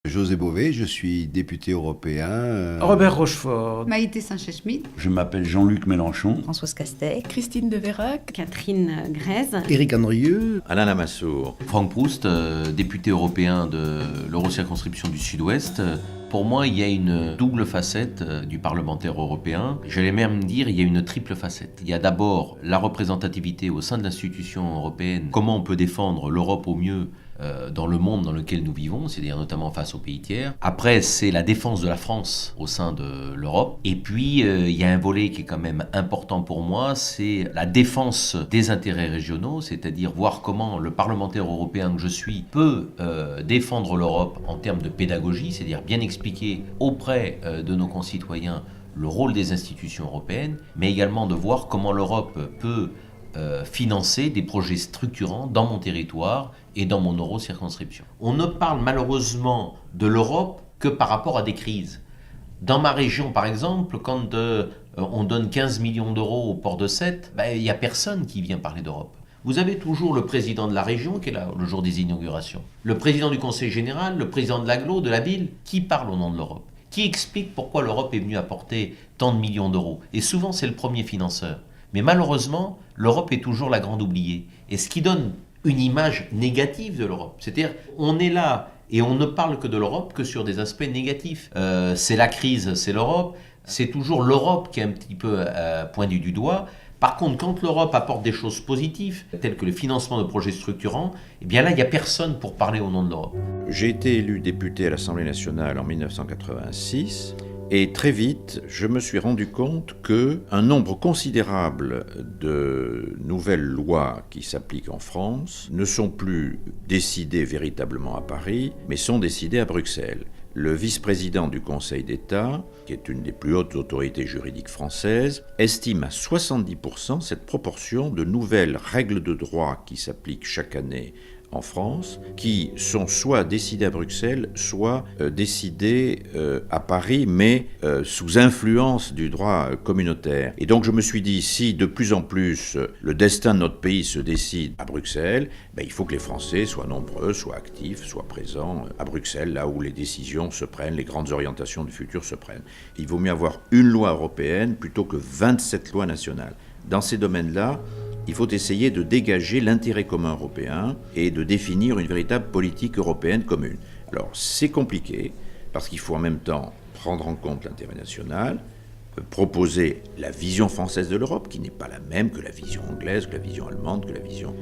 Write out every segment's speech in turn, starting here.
José Bové, je suis député européen. Robert Rochefort. Maïté Sanchez-Schmidt. Je m'appelle Jean-Luc Mélenchon. Françoise Castex. Christine Deveyrac. Catherine Grèze. Éric Andrieux. Alain Lamassoure. Franck Proust, député européen de l'Eurocirconscription du Sud-Ouest. Pour moi, il y a une double facette du parlementaire européen. J'allais même dire, il y a une triple facette. Il y a d'abord la représentativité au sein de l'institution européenne. Comment on peut défendre l'Europe au mieux dans le monde dans lequel nous vivons, c'est-à-dire notamment face aux pays tiers. Après, c'est la défense de la France au sein de l'Europe. Et puis, il y a un volet qui est quand même important pour moi, c'est la défense des intérêts régionaux, c'est-à-dire voir comment le parlementaire européen que je suis peut défendre l'Europe en termes de pédagogie, c'est-à-dire bien expliquer auprès de nos concitoyens le rôle des institutions européennes, mais également de voir comment l'Europe peut financer des projets structurants dans mon territoire et dans mon eurocirconscription. On ne parle malheureusement de l'Europe que par rapport à des crises. Dans ma région, par exemple, quand on donne 15 millions d'euros au port de Sète, il n'y a personne qui vient parler d'Europe. Vous avez toujours le président de la région qui est là le jour des inaugurations, le président du conseil général, le président de l'agglo, de la ville, qui parle au nom de l'Europe, qui explique pourquoi l'Europe est venue apporter tant de millions d'euros. Et souvent, c'est le premier financeur. Mais malheureusement, l'Europe est toujours la grande oubliée. Et ce qui donne une image négative de l'Europe. C'est-à-dire, on est là et on ne parle que de l'Europe que sur des aspects négatifs. C'est la crise, c'est l'Europe. C'est toujours l'Europe qui est un petit peu pointée du doigt. Par contre, quand l'Europe apporte des choses positives, telles que le financement de projets structurants, eh bien là, il n'y a personne pour parler au nom de l'Europe. J'ai été élu député à l'Assemblée nationale en 1986. Et très vite, je me suis rendu compte qu'un nombre considérable de nouvelles lois qui s'appliquent en France ne sont plus décidées véritablement à Paris, mais sont décidées à Bruxelles. Le vice-président du Conseil d'État, qui est une des plus hautes autorités juridiques françaises, estime à 70% cette proportion de nouvelles règles de droit qui s'appliquent chaque année en France, qui sont soit décidées à Bruxelles, soit décidées à Paris, mais sous influence du droit communautaire. Et donc je me suis dit, si de plus en plus le destin de notre pays se décide à Bruxelles, il faut que les Français soient nombreux, soient actifs, soient présents à Bruxelles, là où les décisions se prennent, les grandes orientations du futur se prennent. Il vaut mieux avoir une loi européenne plutôt que 27 lois nationales. Dans ces domaines-là, il faut essayer de dégager l'intérêt commun européen et de définir une véritable politique européenne commune. Alors, c'est compliqué, parce qu'il faut en même temps prendre en compte l'intérêt national, proposer la vision française de l'Europe, qui n'est pas la même que la vision anglaise, que la vision allemande, que la vision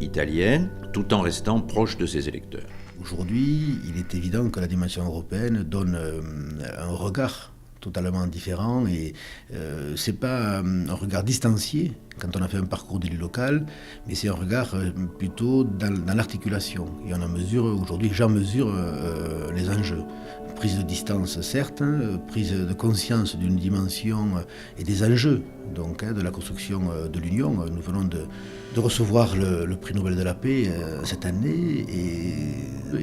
italienne, tout en restant proche de ses électeurs. Aujourd'hui, il est évident que la dimension européenne donne un regard totalement différent et c'est pas un regard distancié quand on a fait un parcours d'élu local, mais c'est un regard plutôt dans l'articulation. Et aujourd'hui, j'en mesure les enjeux. Prise de distance, certes, prise de conscience d'une dimension et des enjeux donc, de la construction de l'Union. Nous venons de recevoir le prix Nobel de la paix cette année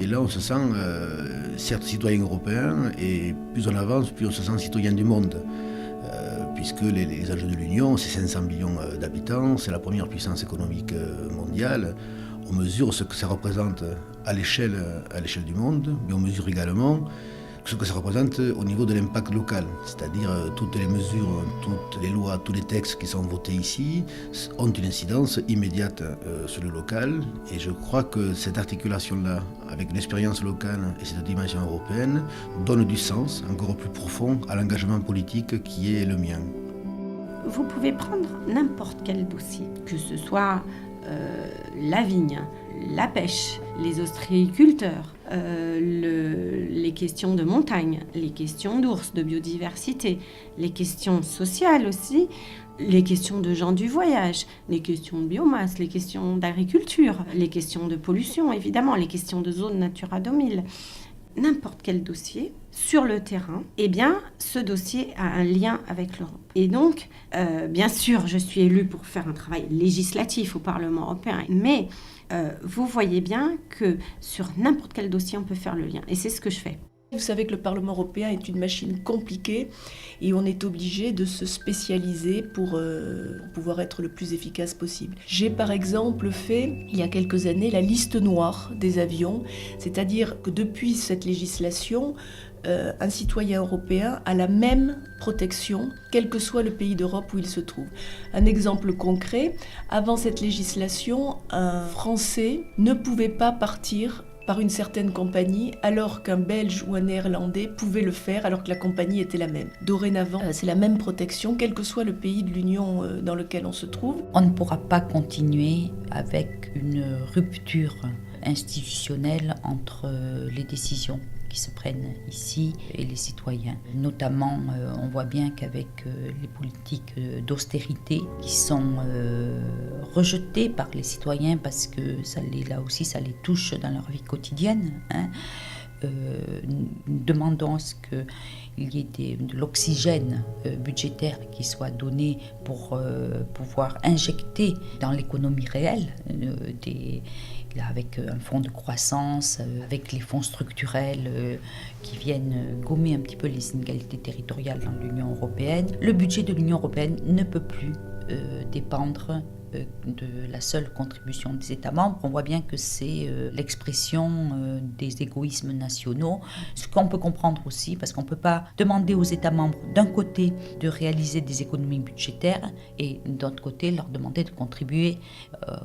et là on se sent certes citoyen européen et plus on avance, plus on se sent citoyen du monde. Puisque les enjeux de l'Union, c'est 500 millions d'habitants, c'est la première puissance économique mondiale. On mesure ce que ça représente à l'échelle du monde, mais on mesure également ce que ça représente au niveau de l'impact local. C'est-à-dire toutes les mesures, toutes les lois, tous les textes qui sont votés ici ont une incidence immédiate sur le local. Et je crois que cette articulation-là, avec l'expérience locale et cette dimension européenne, donne du sens encore plus profond à l'engagement politique qui est le mien. Vous pouvez prendre n'importe quel dossier, que ce soit la vigne, la pêche, les ostréiculteurs, les questions de montagne, les questions d'ours, de biodiversité, les questions sociales aussi, les questions de gens du voyage, les questions de biomasse, les questions d'agriculture, les questions de pollution évidemment, les questions de zones Natura 2000. N'importe quel dossier sur le terrain, eh bien, ce dossier a un lien avec l'Europe. Et donc, bien sûr, je suis élue pour faire un travail législatif au Parlement européen, mais vous voyez bien que sur n'importe quel dossier, on peut faire le lien. Et c'est ce que je fais. Vous savez que le Parlement européen est une machine compliquée et on est obligé de se spécialiser pour pouvoir être le plus efficace possible. J'ai par exemple fait, il y a quelques années, la liste noire des avions, c'est-à-dire que depuis cette législation, un citoyen européen a la même protection, quel que soit le pays d'Europe où il se trouve. Un exemple concret, avant cette législation, un Français ne pouvait pas partir par une certaine compagnie, alors qu'un Belge ou un Néerlandais pouvait le faire, alors que la compagnie était la même. Dorénavant, c'est la même protection, quel que soit le pays de l'Union dans lequel on se trouve. On ne pourra pas continuer avec une rupture institutionnelle entre les décisions qui se prennent ici et les citoyens. Notamment, on voit bien qu'avec les politiques d'austérité qui sont rejetées par les citoyens parce que là aussi ça les touche dans leur vie quotidienne, nous demandons à ce qu'il y ait de l'oxygène budgétaire qui soit donné pour pouvoir injecter dans l'économie réelle avec un fonds de croissance, avec les fonds structurels qui viennent gommer un petit peu les inégalités territoriales dans l'Union européenne. Le budget de l'Union européenne ne peut plus dépendre de la seule contribution des États membres. On voit bien que c'est l'expression des égoïsmes nationaux, ce qu'on peut comprendre aussi, parce qu'on ne peut pas demander aux États membres d'un côté de réaliser des économies budgétaires et d'autre côté leur demander de contribuer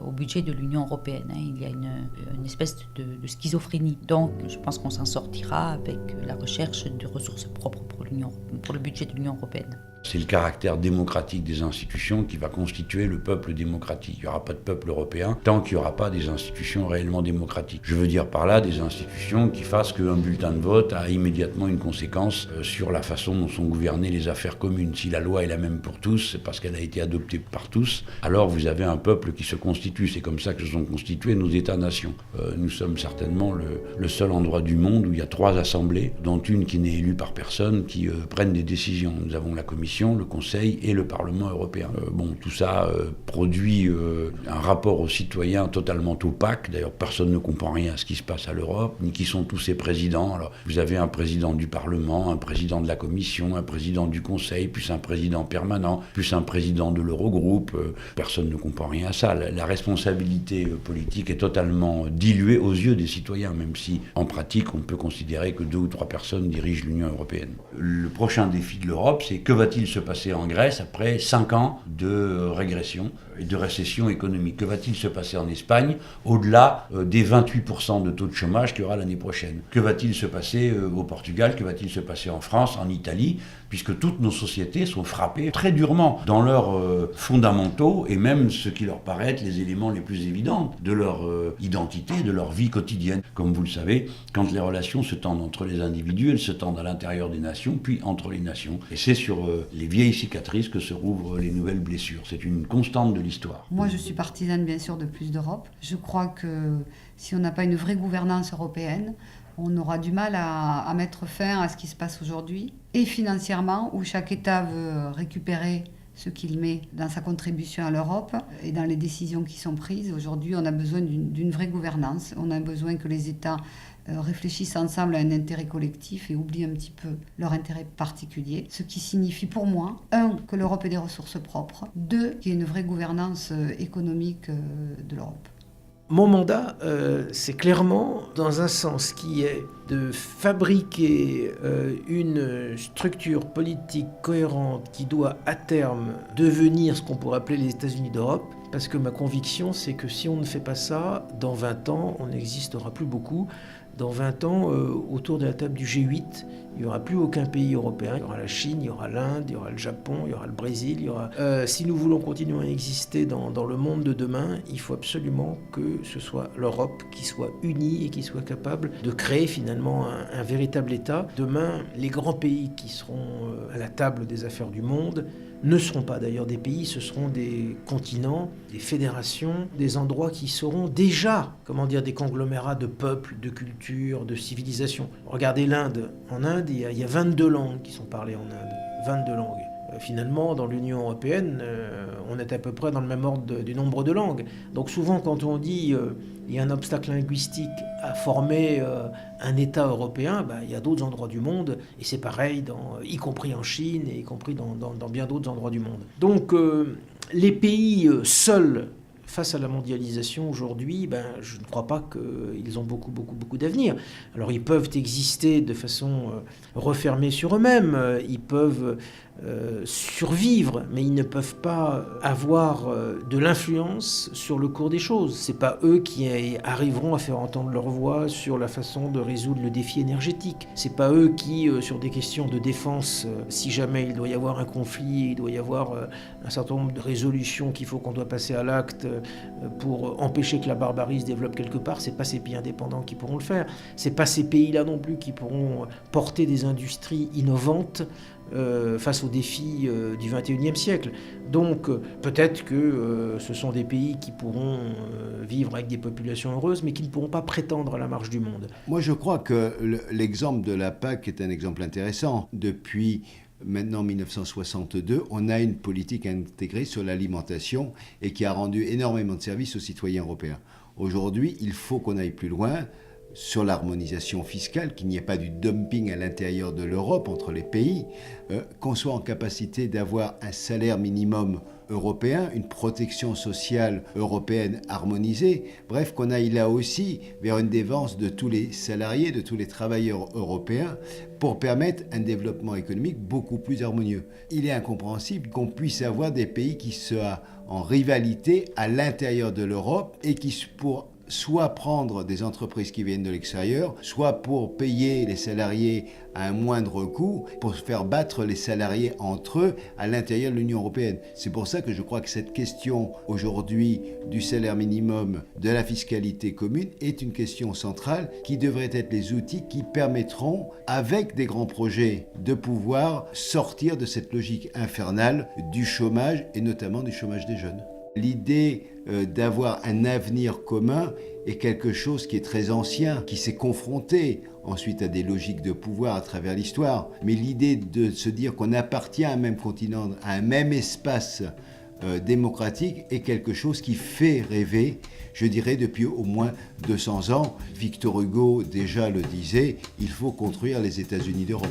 au budget de l'Union européenne. Il y a une espèce de schizophrénie. Donc je pense qu'on s'en sortira avec la recherche de ressources propres pour le budget de l'Union européenne. C'est le caractère démocratique des institutions qui va constituer le peuple démocratique. Il n'y aura pas de peuple européen tant qu'il n'y aura pas des institutions réellement démocratiques. Je veux dire par là des institutions qui fassent qu'un bulletin de vote a immédiatement une conséquence sur la façon dont sont gouvernées les affaires communes. Si la loi est la même pour tous, c'est parce qu'elle a été adoptée par tous, alors vous avez un peuple qui se constitue. C'est comme ça que se sont constitués nos États-nations. Nous sommes certainement le seul endroit du monde où il y a 3 assemblées, dont une qui n'est élue par personne, qui prennent des décisions. Nous avons la Commission, le Conseil et le Parlement européen. Tout ça produit un rapport aux citoyens totalement opaque. D'ailleurs, personne ne comprend rien à ce qui se passe à l'Europe, ni qui sont tous ces présidents. Alors, vous avez un président du Parlement, un président de la Commission, un président du Conseil, plus un président permanent, plus un président de l'Eurogroupe. Personne ne comprend rien à ça. La responsabilité politique est totalement diluée aux yeux des citoyens, même si, en pratique, on peut considérer que 2 ou 3 personnes dirigent l'Union européenne. Le prochain défi de l'Europe, c'est que va-t-il se passer en Grèce après 5 ans de régression et de récession économique? Que va-t-il se passer en Espagne au-delà des 28% de taux de chômage qu'il y aura l'année prochaine? Que va-t-il se passer au Portugal? Que va-t-il se passer en France, en Italie? Puisque toutes nos sociétés sont frappées très durement dans leurs fondamentaux et même ce qui leur paraît être les éléments les plus évidents de leur identité, de leur vie quotidienne. Comme vous le savez, quand les relations se tendent entre les individus, elles se tendent à l'intérieur des nations, puis entre les nations. Et c'est sur les vieilles cicatrices que se rouvrent les nouvelles blessures. C'est une constante de l'histoire. Moi, je suis partisane, bien sûr, de plus d'Europe. Je crois que si on n'a pas une vraie gouvernance européenne, on aura du mal à mettre fin à ce qui se passe aujourd'hui. Et financièrement, où chaque État veut récupérer ce qu'il met dans sa contribution à l'Europe et dans les décisions qui sont prises. Aujourd'hui, on a besoin d'une vraie gouvernance. On a besoin que les États réfléchissent ensemble à un intérêt collectif et oublient un petit peu leur intérêt particulier. Ce qui signifie pour moi, 1, que l'Europe ait des ressources propres, 2, qu'il y ait une vraie gouvernance économique de l'Europe. Mon mandat, c'est clairement dans un sens qui est de fabriquer une structure politique cohérente qui doit à terme devenir ce qu'on pourrait appeler les États-Unis d'Europe. Parce que ma conviction, c'est que si on ne fait pas ça, dans 20 ans, on n'existera plus beaucoup. Dans 20 ans, autour de la table du G8, il n'y aura plus aucun pays européen. Il y aura la Chine, il y aura l'Inde, il y aura le Japon, il y aura le Brésil. Il y aura... si nous voulons continuer à exister dans le monde de demain, il faut absolument que ce soit l'Europe qui soit unie et qui soit capable de créer finalement un véritable État. Demain, les grands pays qui seront à la table des affaires du monde ne seront pas d'ailleurs des pays, ce seront des continents, des fédérations, des endroits qui seront déjà, des conglomérats de peuples, de cultures, de civilisations. Regardez l'Inde. En Inde, il y a 22 langues qui sont parlées en Inde. 22 langues. Finalement, dans l'Union européenne, on est à peu près dans le même ordre du nombre de langues. Donc souvent, quand on dit il y a un obstacle linguistique à former un État européen, il y a d'autres endroits du monde, et c'est pareil, y compris en Chine, et y compris dans bien d'autres endroits du monde. Donc les pays seuls face à la mondialisation aujourd'hui, je ne crois pas qu'ils ont beaucoup d'avenir. Alors ils peuvent exister de façon refermée sur eux-mêmes, ils peuvent survivre, mais ils ne peuvent pas avoir de l'influence sur le cours des choses. C'est pas eux qui arriveront à faire entendre leur voix sur la façon de résoudre le défi énergétique. C'est pas eux qui, sur des questions de défense, si jamais il doit y avoir un conflit, il doit y avoir un certain nombre de résolutions qu'il faut qu'on doit passer à l'acte pour empêcher que la barbarie se développe quelque part, c'est pas ces pays indépendants qui pourront le faire. C'est pas ces pays-là non plus qui pourront porter des industries innovantes face aux défis du XXIe siècle. Donc peut-être que ce sont des pays qui pourront vivre avec des populations heureuses, mais qui ne pourront pas prétendre à la marche du monde. Moi, je crois que l'exemple de la PAC est un exemple intéressant. Depuis maintenant 1962, on a une politique intégrée sur l'alimentation et qui a rendu énormément de services aux citoyens européens. Aujourd'hui, il faut qu'on aille plus loin sur l'harmonisation fiscale, qu'il n'y ait pas du dumping à l'intérieur de l'Europe entre les pays, qu'on soit en capacité d'avoir un salaire minimum européen, une protection sociale européenne harmonisée, bref, qu'on aille là aussi vers une défense de tous les salariés, de tous les travailleurs européens, pour permettre un développement économique beaucoup plus harmonieux. Il est incompréhensible qu'on puisse avoir des pays qui soient en rivalité à l'intérieur de l'Europe et qui, pour soit prendre des entreprises qui viennent de l'extérieur, soit pour payer les salariés à un moindre coût, pour faire battre les salariés entre eux à l'intérieur de l'Union européenne. C'est pour ça que je crois que cette question aujourd'hui du salaire minimum, de la fiscalité commune, est une question centrale qui devrait être les outils qui permettront, avec des grands projets, de pouvoir sortir de cette logique infernale du chômage et notamment du chômage des jeunes. L'idée d'avoir un avenir commun est quelque chose qui est très ancien, qui s'est confronté ensuite à des logiques de pouvoir à travers l'histoire. Mais l'idée de se dire qu'on appartient à un même continent, à un même espace démocratique est quelque chose qui fait rêver, je dirais, depuis au moins 200 ans. Victor Hugo déjà le disait, il faut construire les États-Unis d'Europe.